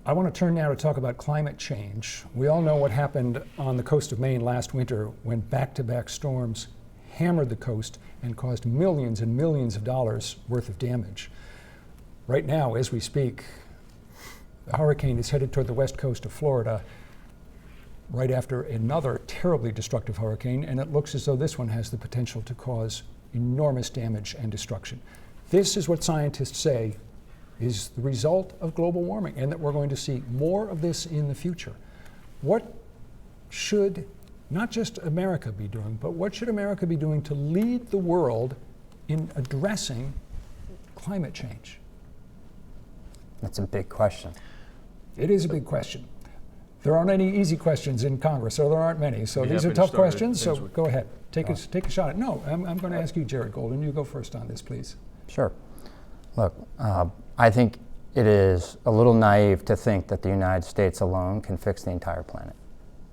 I want to turn now to talk about climate change. We all know what happened on the coast of Maine last winter when back-to-back storms hammered the coast and caused millions and millions of dollars worth of damage. Right now, as we speak, the hurricane is headed toward the west coast of Florida right after another terribly destructive hurricane, and it looks as though this one has the potential to cause enormous damage and destruction. This is what scientists say is the result of global warming, and that we're going to see more of this in the future. What should not just America be doing, but what should America be doing to lead the world in addressing climate change? That's a big question. It is a big question. There aren't any easy questions in Congress, so there aren't many. So these are tough questions, so go ahead. Take a shot at it. No, I'm going to ask you, Jared Golden. You go first on this, please. Sure. Look, I think it is a little naive to think that the United States alone can fix the entire planet.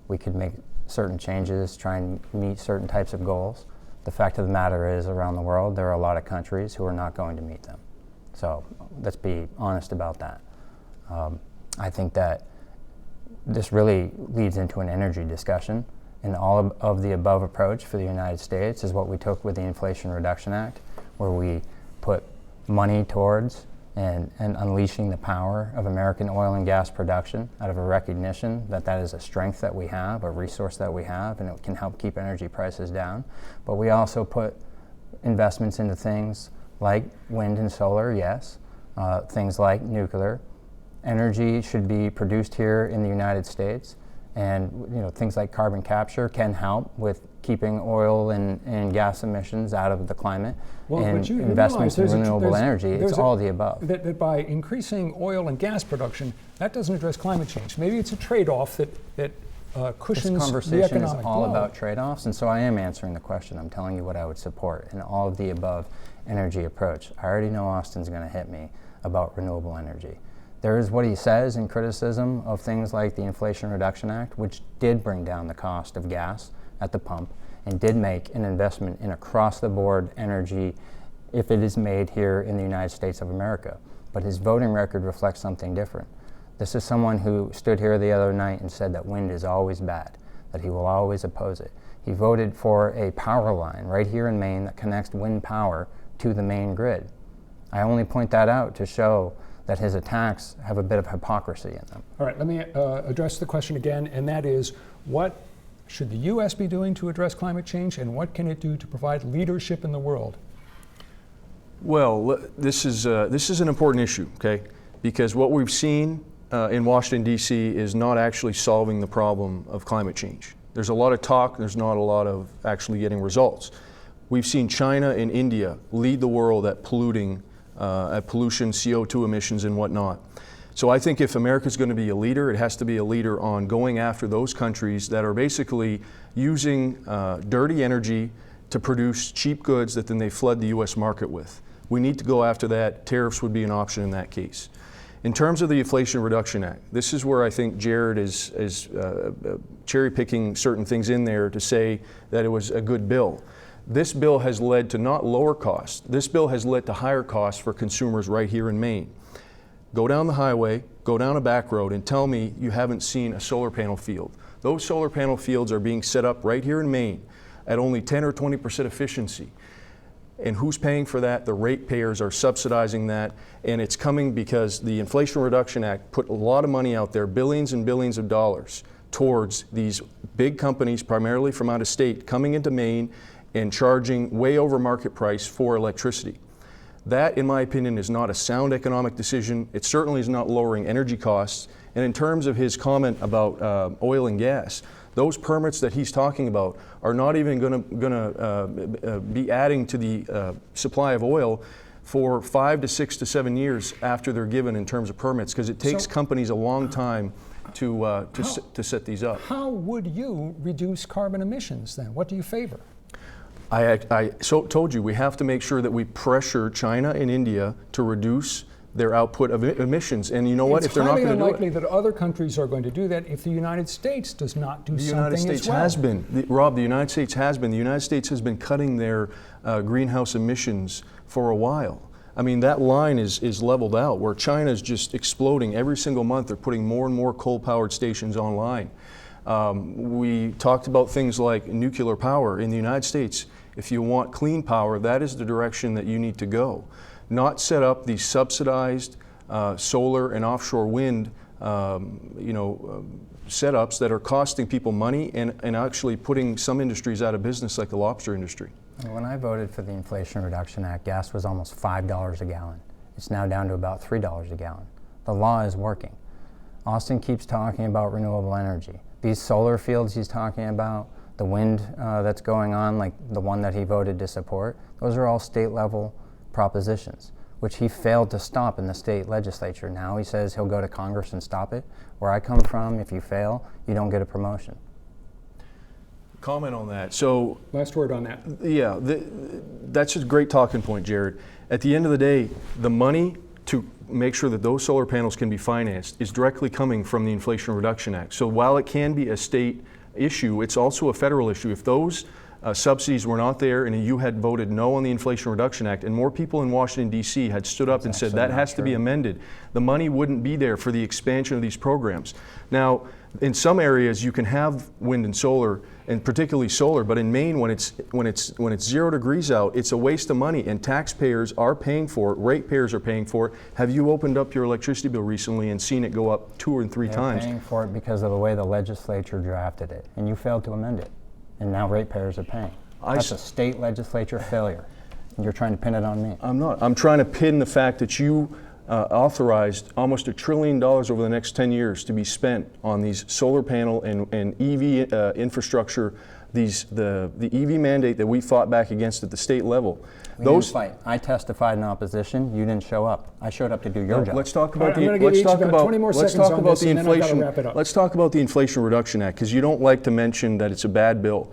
We could make certain changes, try and meet certain types of goals. The fact of the matter is, around the world, there are a lot of countries who are not going to meet them. So let's be honest about that. I think that this really leads into an energy discussion, and all of the above approach for the United States is what we took with the Inflation Reduction Act, where we put money towards and unleashing the power of American oil and gas production out of a recognition that that is a strength that we have, a resource that we have, and it can help keep energy prices down. But we also put investments into things like wind and solar, yes, things like nuclear. Energy should be produced here in the United States, and things like carbon capture can help with keeping oil and gas emissions out of the climate. Well, and investments in renewable energy, it's all the above. That by increasing oil and gas production, that doesn't address climate change. Maybe it's a trade-off that cushions this conversation the economic is all blow. about trade-offs, and so I am answering the question. I'm telling you what I would support in all of the above energy approach. I already know Austin's going to hit me about renewable energy. There is what he says in criticism of things like the Inflation Reduction Act, which did bring down the cost of gas at the pump and did make an investment in across-the-board energy if it is made here in the United States of America. But his voting record reflects something different. This is someone who stood here the other night and said that wind is always bad, that he will always oppose it. He voted for a power line right here in Maine that connects wind power to the main grid. I only point that out to show that his attacks have a bit of hypocrisy in them. All right, let me address the question again, and that is, what should the U.S. be doing to address climate change, and what can it do to provide leadership in the world? Well, this is an important issue, okay? Because what we've seen in Washington, D.C. is not actually solving the problem of climate change. There's a lot of talk, there's not a lot of actually getting results. We've seen China and India lead the world at pollution, CO2 emissions and whatnot. So I think if America's going to be a leader, it has to be a leader on going after those countries that are basically using dirty energy to produce cheap goods that then they flood the U.S. market with. We need to go after that. Tariffs would be an option in that case. In terms of the Inflation Reduction Act, this is where I think Jared is cherry picking certain things in there to say that it was a good bill. This bill has led to not lower costs. This bill has led to higher costs for consumers right here in Maine. Go down the highway, go down a back road, and tell me you haven't seen a solar panel field. Those solar panel fields are being set up right here in Maine at only 10 or 20% efficiency. And who's paying for that? The ratepayers are subsidizing that, and it's coming because the Inflation Reduction Act put a lot of money out there, billions and billions of dollars, towards these big companies, primarily from out of state, coming into Maine and charging way over market price for electricity. That, in my opinion, is not a sound economic decision. It certainly is not lowering energy costs. And in terms of his comment about oil and gas, those permits that he's talking about are not even going to be adding to the supply of oil for 5 to 6 to 7 years after they're given in terms of permits, because it takes companies a long time to set these up. How would you reduce carbon emissions then? What do you favor? I told you we have to make sure that we pressure China and India to reduce their output of emissions. And you know what? If they're not going to do it, it's highly unlikely that other countries are going to do that if the United States does not do something as well. The United States has been. Rob, the United States has been. The United States has been cutting their greenhouse emissions for a while. I mean, that line is leveled out, where China's just exploding. Every single month they're putting more and more coal-powered stations online. We talked about things like nuclear power in the United States. If you want clean power, that is the direction that you need to go. Not set up these subsidized solar and offshore wind setups that are costing people money and actually putting some industries out of business, like the lobster industry. When I voted for the Inflation Reduction Act, gas was almost $5 a gallon. It's now down to about $3 a gallon. The law is working. Austin keeps talking about renewable energy. These solar fields he's talking about, the wind that's going on, like the one that he voted to support, those are all state level propositions, which he failed to stop in the state legislature. Now he says he'll go to Congress and stop it. Where I come from, if you fail, you don't get a promotion. Comment on that. So, Last word on that. yeah, that's a great talking point, Jared. At the end of the day, the money to make sure that those solar panels can be financed is directly coming from the Inflation Reduction Act. So while it can be a state issue, it's also a federal issue. If those subsidies were not there and you had voted no on the Inflation Reduction Act and more people in Washington, D.C. had stood up and said that has to be amended, the money wouldn't be there for the expansion of these programs. Now, in some areas you can have wind and solar, and particularly solar, but in Maine, when it's 0 degrees out, it's a waste of money, and taxpayers are paying for it, ratepayers are paying for it. Have you opened up your electricity bill recently and seen it go up 2 or 3 times? They're paying for it because of the way the legislature drafted it, and you failed to amend it. And now ratepayers are paying. That's a state legislature failure. And you're trying to pin it on me. I'm not. I'm trying to pin the fact that you authorized almost $1 trillion over the next 10 years to be spent on these solar panel and EV infrastructure, the EV mandate that we fought back against at the state level. We didn't fight. I testified in opposition. You didn't show up. I showed up to do your job. Let's talk about I'm going to give each about 20 more seconds on this, and then I've got to wrap it up. Let's talk about the Inflation Reduction Act, because you don't like to mention that it's a bad bill.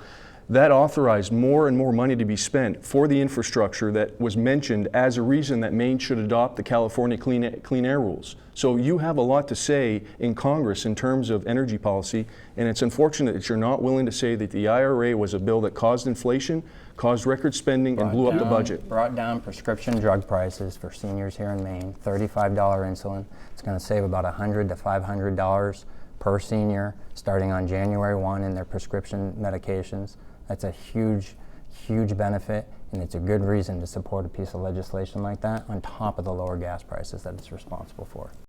That authorized more and more money to be spent for the infrastructure that was mentioned as a reason that Maine should adopt the California clean air rules. So you have a lot to say in Congress in terms of energy policy, and it's unfortunate that you're not willing to say that the IRA was a bill that caused inflation, caused record spending, and blew up the budget. Brought down prescription drug prices for seniors here in Maine, $35 insulin. It's going to save about $100 to $500 per senior starting on January 1 in their prescription medications. That's a huge, huge benefit, and it's a good reason to support a piece of legislation like that on top of the lower gas prices that it's responsible for.